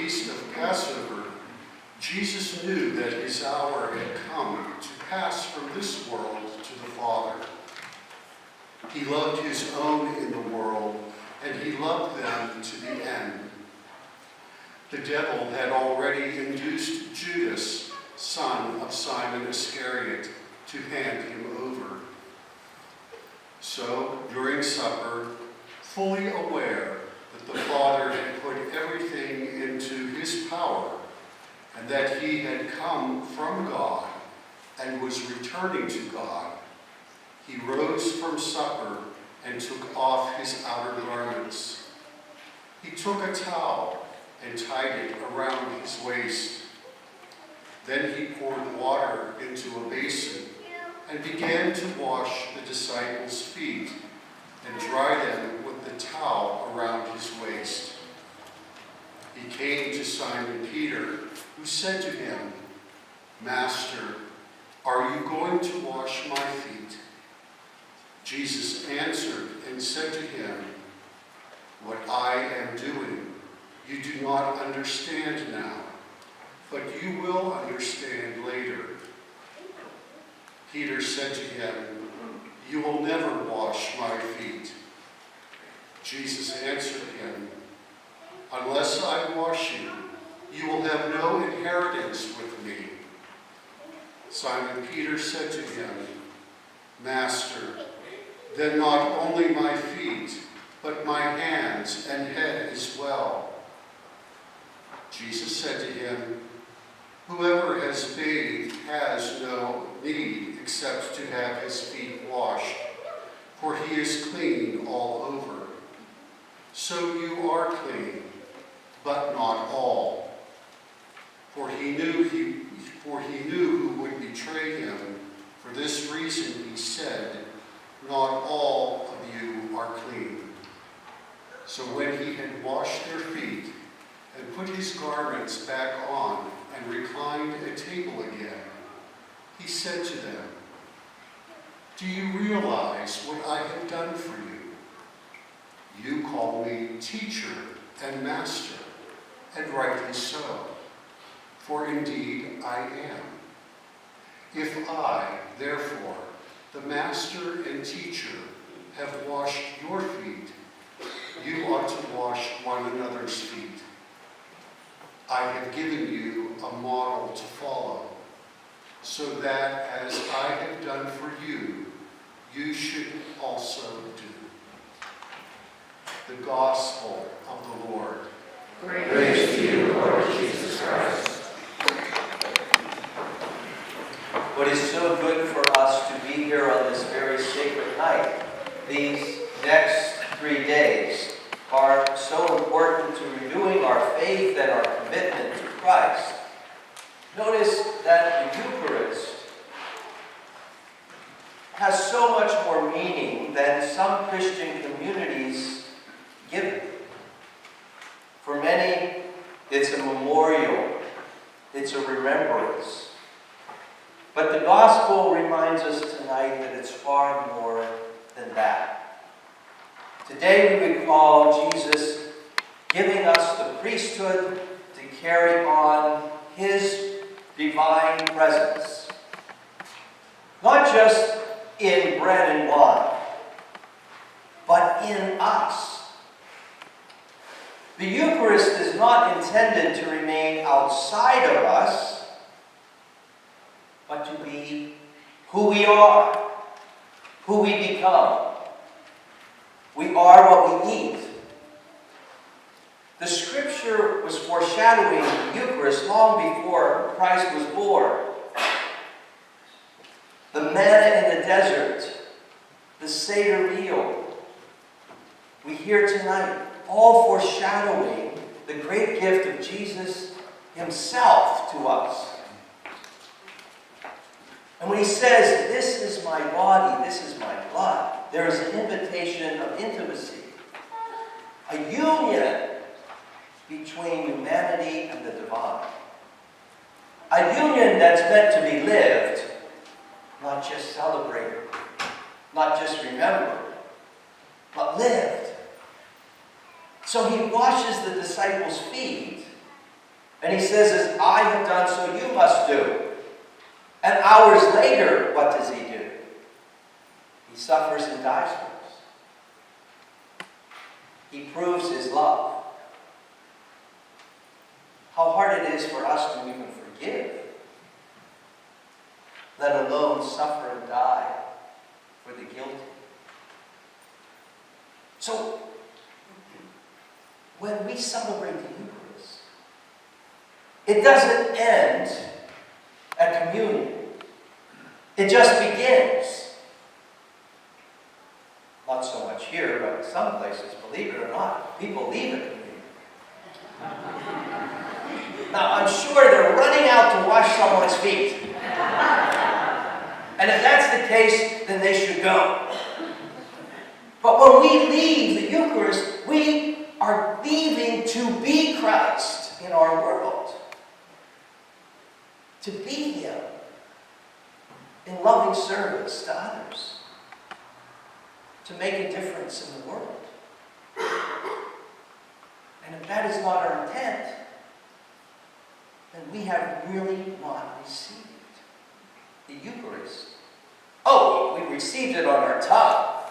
feast of Passover, Jesus knew that his hour had come to pass from this world to the Father. He loved his own in the world, and he loved them to the end. The devil had already induced Judas, son of Simon Iscariot, to hand him over. So, during supper, fully aware that the Father had put everything into his power, and that he had come from God and was returning to God, he rose from supper and took off his outer garments. He took a towel and tied it around his waist. Then he poured water into a basin and began to wash the disciples' feet and dry them with the towel around his waist. He came to Simon Peter, who said to him, "Master, are you going to wash my feet?" Jesus answered and said to him, "What I am doing, you do not understand now, but you will understand later." Peter said to him, "You will never wash my feet." Jesus answered him, "Unless I wash you, you will have no inheritance with me." Simon Peter said to him, "Master, then not only my feet, but my hands and head as well." Jesus said to him, "Whoever has bathed has no need except to have his feet washed, for he is clean all over. So you are clean, but not all." For he knew who would betray him. For this reason he said, "Not all of you are clean." So when he had washed their feet and put his garments back on and reclined at table again, he said to them, "Do you realize what I have done for you? You call me teacher and master, and rightly so, for indeed I am. If I, therefore, the master and teacher, have washed your feet, you ought to wash one another's feet. I have given you a model to follow, so that as I have done for you, you should also do." The Gospel of the Lord. Praise to you, Lord Jesus Christ. What is so good for us to be here on this very sacred night. These next 3 days are so important to renewing our faith and our commitment to Christ. Notice that the Eucharist has so much more meaning than some Christian communities give it. For many, it's a memorial, it's a remembrance. But the Gospel reminds us tonight that it's far more than that. Today we recall Jesus giving us the priesthood to carry on his divine presence. Not just in bread and wine, but in us. The Eucharist is not intended to remain outside of us, but to be who we are, who we become. We are what we eat. The Scripture was foreshadowing the Eucharist long before Christ was born. The manna in the desert, the Seder meal we hear tonight, all foreshadowing the great gift of Jesus himself to us. And when he says, "This is my body, this is my blood," there is an invitation of intimacy, a union between humanity and the divine. A union that's meant to be lived, not just celebrated, not just remembered, but lived. So he washes the disciples' feet And he says, as I have done, so you must do. And hours later, what does he do? He suffers and dies for us. He proves his love. How hard it is for us to even forgive, let alone suffer and die for the guilty. So, when we celebrate the Eucharist, it doesn't end at communion. It just begins. Not so much here, but in some places, believe it or not, people leave at communion. Now, I'm sure they're running out to wash someone's feet. And if that's the case, then they should go. But when we leave the Eucharist, we are leaving to be Christ in our world. To be Him in loving service to others. To make a difference in the world. And if that is not our intent, then we have really not received the Eucharist. Oh, we received it on our tongue.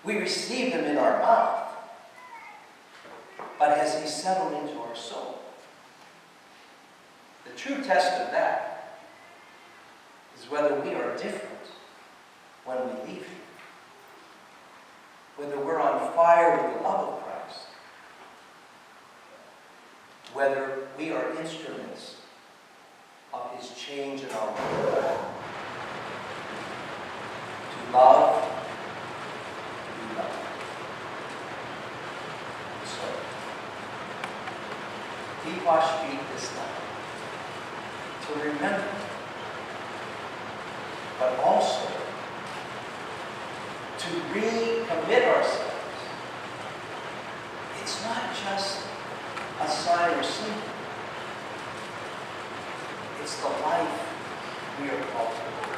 We received Him in our mouth. But has He settled into our soul? The true test of that is whether we are different when we leave Him. Whether we're on fire with the love of Christ. Whether we are instruments of His change in our world. To love, to be loved. So, we wash feet this night to remember, but also to recommit ourselves. It's not just a sign or symbol. It's the life we are called to live.